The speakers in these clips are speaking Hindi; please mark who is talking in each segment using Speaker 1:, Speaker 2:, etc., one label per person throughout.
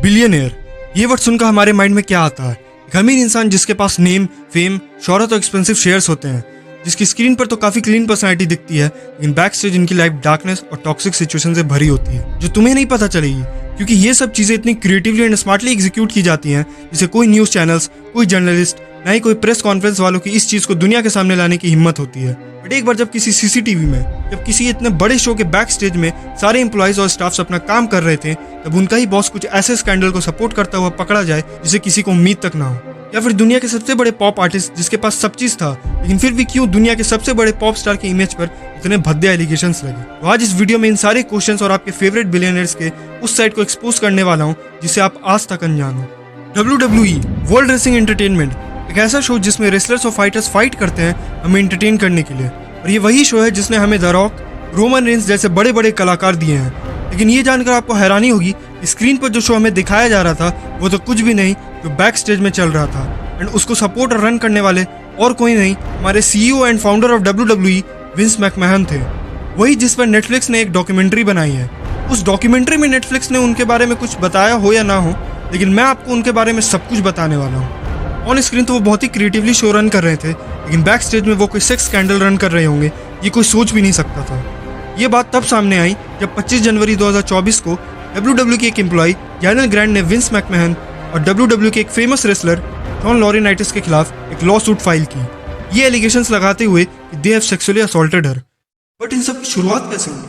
Speaker 1: बिलियनियर, ये वर्ड सुनकर हमारे माइंड में क्या आता है? एक अमीर इंसान जिसके पास नेम, फेम, शोहरत और एक्सपेंसिव शेयर्स होते हैं, जिसकी स्क्रीन पर तो काफी क्लीन पर्सनैलिटी दिखती है, लेकिन बैक स्टेज इनकी लाइफ डार्कनेस और टॉक्सिक सिचुएशन से भरी होती है, जो तुम्हें नहीं पता चलेगी, क्योंकि ये सब चीजें इतनी क्रिएटिवली एंड स्मार्टली एग्जीक्यूट की जाती हैं, जिसे कोई न्यूज चैनल्स, कोई जर्नलिस्ट, ना ही कोई प्रेस कॉन्फ्रेंस वालों की इस चीज को दुनिया के सामने लाने की हिम्मत होती है। बट एक बार जब किसी सीसीटीवी में, जब किसी इतने बड़े शो के बैक स्टेज में सारे एम्प्लॉइज और स्टाफ्स अपना काम कर रहे थे, तब उनका ही बॉस कुछ ऐसे स्कैंडल को सपोर्ट करता हुआ पकड़ा जाए जिसे किसी को उम्मीद तक ना हो, या फिर दुनिया के सबसे बड़े पॉप आर्टिस्ट जिसके पास सब चीज था, लेकिन फिर भी क्यों दुनिया के सबसे बड़े पॉप स्टार की इमेज पर इतने भद्दे एलिगेशंस लगे। तो आज इस वीडियो में इन सारे क्वेश्चंस और आपके फेवरेट बिलियनर्स के उस साइड को एक्सपोज करने वाला हूँ जिसे आप आज तक अनजान हो। WWE वर्ल्ड रेसलिंग एंटरटेनमेंट, एक ऐसा शो जिसमें रेसलर्स और फाइटर्स फाइट करते हैं हमें एंटरटेन करने के लिए, और ये वही शो है जिसने हमें द रॉक, रोमन रेंस जैसे बड़े बड़े कलाकार दिए हैं। लेकिन ये जानकर आपको हैरानी होगी, स्क्रीन पर जो शो हमें दिखाया जा रहा था वो तो कुछ भी नहीं जो बैक स्टेज में चल रहा था, एंड उसको सपोर्ट और रन करने वाले और कोई नहीं, हमारे CEO and founder of WWE wins McMahon थे। वही जिस पर नेटफ्लिक्स ने एक डॉक्यूमेंट्री बनाई है। उस डॉक्यूमेंट्री में नेटफ्लिक्स ने उनके बारे में कुछ बताया हो या ना हो, लेकिन मैं आपको उनके बारे में सब कुछ बताने वाला हूँ। ऑन स्क्रीन तो वो बहुत ही क्रिएटिवली शो रन कर रहे थे, लेकिन बैक स्टेज में वो कोई सेक्स स्कैंडल रन कर रहे होंगे, ये कोई सोच भी नहीं सकता था। ये बात तब सामने आई जब 25 जनवरी 2024 को WWE के एक एम्प्लॉय डैनियल ग्रैंड ने विंस मैकमैहन और WWE के एक फेमस रेसलर जॉन लॉरिनाइटिस के खिलाफ एक लॉ सूट फाइल की, ये एलिगेशंस लगाते हुए कि they have sexually assaulted her. But in सब की शुरुआत कैसे हुई?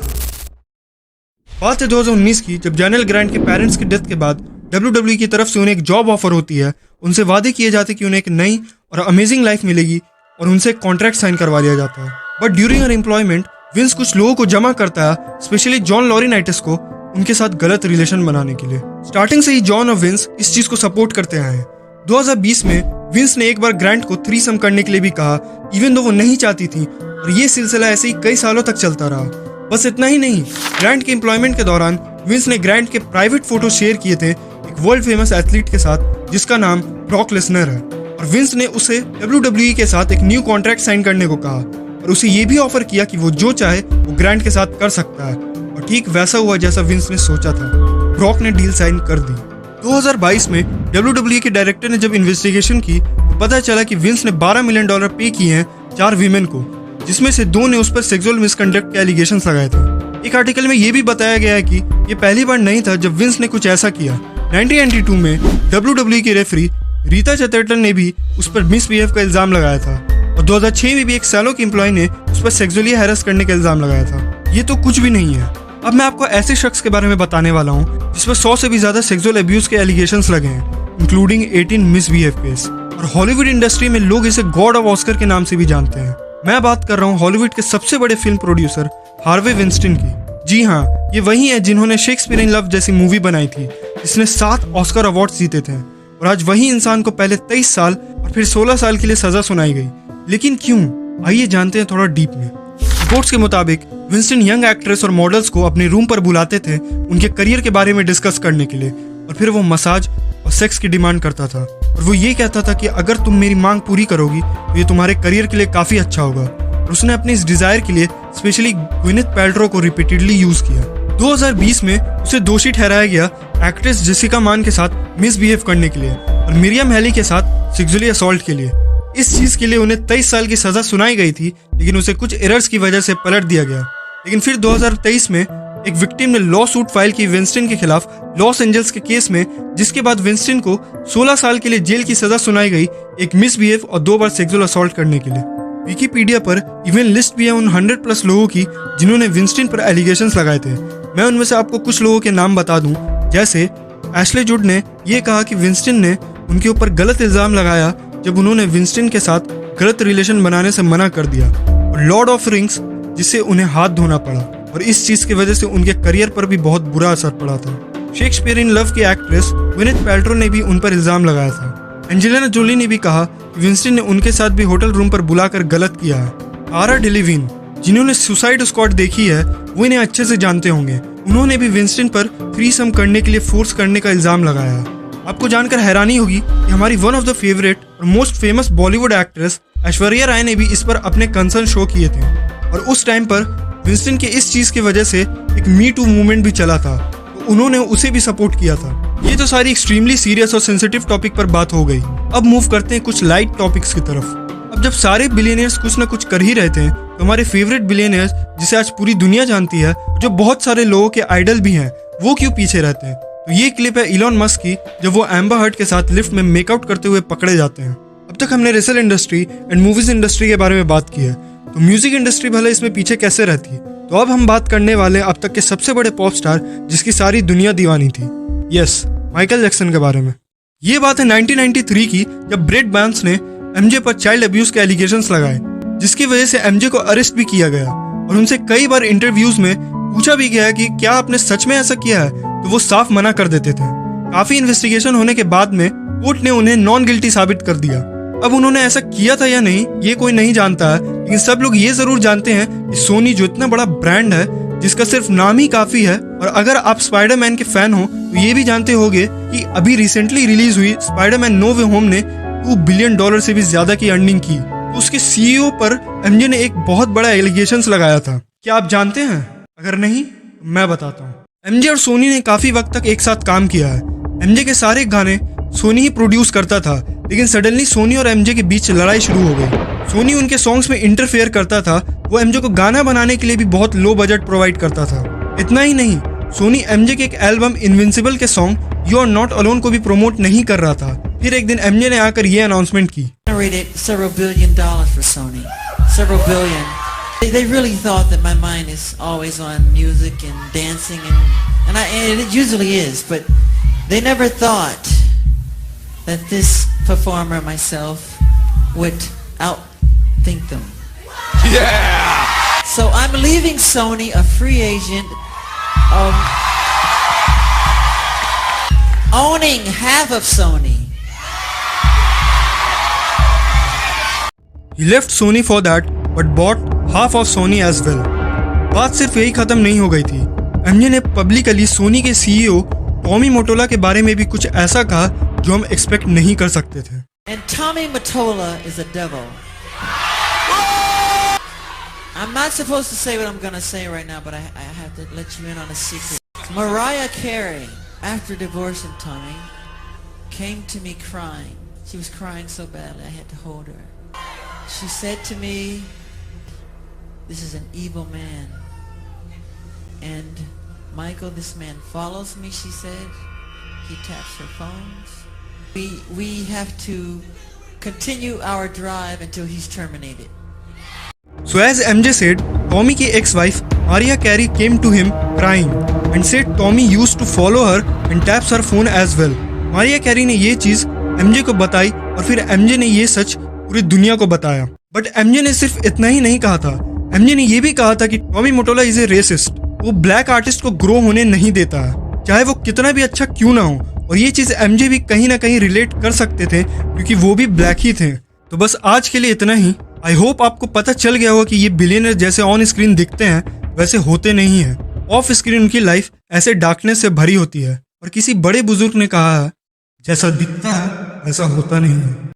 Speaker 1: बात है 2019 की, जब डैनियल ग्रैंड के पेरेंट्स की डेथ के बाद WWE की तरफ से उन्हें एक जॉब ऑफर होती है। उनसे वादे किए जाते कि उन्हें एक नई और अमेजिंग लाइफ मिलेगी, और उनसे एक कॉन्ट्रैक्ट साइन करवा लिया जाता है। बट ड्यूरिंग हर एम्प्लॉयमेंट विंस कुछ लोगों को जमा करता है, स्पेशली जॉन लॉरिनाइटिस को, उनके साथ गलत रिलेशन बनाने के लिए। स्टार्टिंग से ही जॉन और विंस इस चीज को सपोर्ट करते आए हैं। 2020 में विंस ने एक बार ग्रैंट को थ्रीसम करने के लिए भी कहा, इवन दो वो नहीं चाहती थी, और ये सिलसिला ऐसे ही कई सालों तक चलता रहा। बस इतना ही नहीं, ग्रैंट के एम्प्लॉयमेंट के दौरान विंस ने ग्रैंट के प्राइवेट फोटो शेयर किए थे एक वर्ल्ड फेमस एथलीट के साथ जिसका नाम ब्रॉक लेसनर है, और विंस ने उसे WWE के साथ एक न्यू कॉन्ट्रैक्ट साइन करने को कहा, और उसे ये भी ऑफर किया कि वो जो चाहे वो ग्रैंट के साथ कर सकता है। और ठीक वैसा हुआ जैसा विंस ने सोचा था, ब्रॉक ने डील साइन कर दी। 2022 में WWE के डायरेक्टर ने जब इन्वेस्टिगेशन की तो पता चला कि विंस ने $12 मिलियन पे किए हैं 4 वीमेन को, जिसमें से 2 ने उस पर सेक्सुअल मिसकंडक्ट के एलिगेशंस लगाए थे। एक आर्टिकल में ये भी बताया गया है कि ये पहली बार नहीं था जब विंस ने कुछ ऐसा किया। 1992 में WWE की रेफरी रीता चतुर्वेदी ने भी उस पर मिसबिहेव का इल्जाम लगाया था, और 2006 में भी एक सैलो के एम्प्लॉय ने उस पर सेक्सुअली हैरेस करने का इल्जाम लगाया था। ये तो कुछ भी नहीं है। अब मैं आपको ऐसे शख्स के बारे में बताने वाला हूँ जिस पर 100 से भी ज्यादा सेक्सुअल अब्यूज के एलिगेशंस लगे हैं, इंक्लूडिंग 18 मिसबिहेव केस, और हॉलीवुड इंडस्ट्री में लोग इसे गॉड ऑफ ऑस्कर के नाम से भी जानते हैं। मैं बात कर रहा हूँ हॉलीवुड के सबसे बड़े फिल्म प्रोड्यूसर हार्वे विंस्टीन की। जी हाँ, ये वही है जिन्होंने शेक्सपियर इन लव जैसी मूवी बनाई थी, जिसने 7 ऑस्कर अवार्ड्स जीते थे, और आज वही इंसान को पहले 23 साल और फिर 16 साल के लिए सजा सुनाई गई। लेकिन क्यों? आइए जानते हैं थोड़ा डीप में। रिपोर्ट्स के मुताबिक विंस्टन यंग एक्ट्रेस और मॉडल्स को अपने रूम पर बुलाते थे उनके करियर के बारे में डिस्कस करने के लिए, और फिर वो मसाज और सेक्स की डिमांड करता था, और वो ये कहता था कि अगर तुम मेरी मांग पूरी करोगी तो ये तुम्हारे करियर के लिए काफी अच्छा होगा। और उसने अपने इस डिजायर के लिए स्पेशली ग्विनेथ पैल्ट्रो को रिपीटेडली यूज किया। 2020 में उसे दोषी ठहराया गया एक्ट्रेस जेसिका मान के साथ मिसबिहेव करने के लिए, और मिरियम हैली के साथ सेक्सुअली असॉल्ट के लिए। इस चीज के लिए उन्हें 23 साल की सजा सुनाई गई थी, लेकिन उसे कुछ एरर्स की वजह से पलट दिया गया। लेकिन फिर 2023 में एक विक्टिम ने लॉ सूट फाइल की विंस्टन के खिलाफ लॉस एंजल्स के केस में, जिसके बाद विंस्टन को 16 साल के लिए जेल की सजा सुनाई गई एक मिसबिहेव और 2 बार सेक्सुअल असॉल्ट करने के लिए। विकिपीडिया पर इवन लिस्ट भी है उन 100+ लोगों की जिन्होंने विंस्टन पर एलिगेशंस लगाए थे। मैं उनमें से आपको कुछ लोगों के नाम बता दूं, जैसे एशले जुड ने यह कहा कि विंस्टन ने उनके ऊपर गलत इल्जाम लगाया जब उन्होंने विंस्टन के साथ गलत रिलेशन बनाने से मना कर दिया, और लॉर्ड ऑफ रिंग्स जिससे उन्हें हाथ धोना पड़ा, और इस चीज की वजह से उनके करियर पर भी बहुत बुरा असर पड़ा था। शेक्सपियर इन लव की एक्ट्रेस ग्विनेथ पैल्ट्रो ने भी उन पर इल्जाम लगाया था। एंजेलिना जोली ने भी कहा कि विंस्टन ने उनके साथ भी होटल रूम पर बुलाकर गलत किया है। कारा डेलेविन, जिन्होंने सुसाइड स्क्वाड देखी है, वो इन्हें अच्छे से जानते होंगे, उन्होंने भी विंस्टन पर थ्रीसम करने के लिए फोर्स करने का इल्जाम लगाया है। आपको जानकर हैरानी होगी कि हमारी वन ऑफ द फेवरेट और most famous Bollywood actress Aishwarya Rai ने भी इस पर अपने कंसर्न शो किए थे, और उस टाइम पर विंस्टन के इस चीज की वजह से एक मी टू मूवमेंट भी चला था। तो उन्होंने उसे भी सपोर्ट किया था। ये तो सारी एक्सट्रीमली सीरियस और सेंसिटिव टॉपिक पर बात हो गई। अब मूव करते हैं कुछ लाइट टॉपिक्स की तरफ। अब जब सारे बिलियनियर्स कुछ ना कुछ कर ही रहते हैं तो हमारे फेवरेट बिलियनियर्स, जिसे आज पूरी दुनिया जानती है, जो बहुत सारे लोगों के आइडल भी हैं, वो क्यों पीछे रहते हैं? तो ये क्लिप है इलॉन मस्क की, जब वो एम्बर हर्ड के साथ लिफ्ट में मेकआउट करते हुए पकड़े जाते हैं। अब तक हमने wrestle industry and movies industry के बारे में बात की है, तो म्यूजिक इंडस्ट्री भले इसमें पीछे कैसे रहती है? तो अब हम बात करने वाले अब तक के सबसे बड़े पॉप स्टार जिसकी सारी दुनिया दीवानी थी। यस, माइकल जैक्सन के बारे में। ये बात है 1993 की, जब ब्रेड बैंक्स ने एमजे पर चाइल्ड अब्यूज के एलिगेशंस लगाए, जिसकी वजह से एमजे को अरेस्ट भी किया गया और उनसे कई बार इंटरव्यूज में पूछा भी गया कि क्या आपने सच में ऐसा किया है, तो वो साफ मना कर देते थे। काफी इन्वेस्टिगेशन होने के बाद में कोर्ट ने उन्हें नॉन गिल्टी साबित कर दिया। अब उन्होंने ऐसा किया था या नहीं ये कोई नहीं जानता है, लेकिन सब लोग ये जरूर जानते हैं कि सोनी जो इतना बड़ा ब्रांड है जिसका सिर्फ नाम ही काफी है, और अगर आप स्पाइडरमैन के फैन हो तो ये भी जानते होंगे कि अभी रिसेंटली रिलीज हुई स्पाइडरमैन नो वे होम ने $2 बिलियन से भी ज्यादा की अर्निंग की। तो उसके सीईओ पर एमजे ने एक बहुत बड़ा एलिगेशंस लगाया था। क्या आप जानते हैं? अगर नहीं मैं बताता हूँ। एमजे और सोनी ने काफी वक्त तक एक साथ काम किया है। एमजे के सारे गाने सोनी ही प्रोड्यूस करता था, लेकिन सडनली सोनी और एमजे के बीच लड़ाई शुरू हो गई। सोनी उनके सॉन्ग्स में इंटरफेयर करता था, वो एमजे को गाना बनाने के लिए भी बहुत लो बजट प्रोवाइड करता था। इतना ही नहीं, सोनी एमजे के एक एल्बम इनविंसिबल के song you are not alone को भी प्रमोट नहीं कर रहा था। फिर एक दिन एमजे ने आकर ये अनाउंसमेंट की।
Speaker 2: Several $billion for Sony. Several billion. They really thought that my mind is always on music and dancing and it usually is, but they never thought that this performer myself would outthink them. Yeah! So I'm leaving Sony a free agent, owning half of Sony.
Speaker 1: He left Sony for that, but bought half of Sony as well. बात सिर्फ यही खत्म नहीं हो गई थी। एमजे ने पब्लिकली सोनी के सीईओ टॉमी मोटोला के बारे में भी कुछ ऐसा कहा जो हम एक्सपेक्ट नहीं कर सकते थे।
Speaker 2: And Tommy Mottola is a devil. I'm not supposed to say what I'm gonna say right now, but I have to let you in on a secret. Mariah Carey, after divorcing Tommy, came to me crying. She was crying so badly I had to hold her. She said to me, "This is an evil man. And Michael, this man follows me," she said. "He taps her phones. We have to continue our drive until he's terminated."
Speaker 1: So as MJ said, Tommy की ex-wife Mariah Carey came to him crying and said Tommy used to follow her and taps her phone as well. Mariah Carey ने ये चीज MJ को बताई और फिर MJ ने ये सच पूरी दुनिया को बताया। बट एमजे ने सिर्फ इतना ही नहीं कहा था, एमजे ने ये भी कहा था कि Tommy Mottola is a racist. वो ब्लैक आर्टिस्ट को ग्रो होने नहीं देता है, चाहे वो कितना भी अच्छा क्यों ना हो। और ये चीज एमजे भी कहीं ना कहीं रिलेट कर सकते थे क्योंकि वो भी ब्लैक ही थे। तो बस आज के लिए इतना ही। आई होप आपको पता चल गया होगा कि ये बिलियनर जैसे ऑन स्क्रीन दिखते हैं वैसे होते नहीं है। ऑफ स्क्रीन उनकी लाइफ ऐसे डार्कनेस से भरी होती है। और किसी बड़े बुजुर्ग ने कहा है, जैसा दिखता है वैसा होता नहीं है।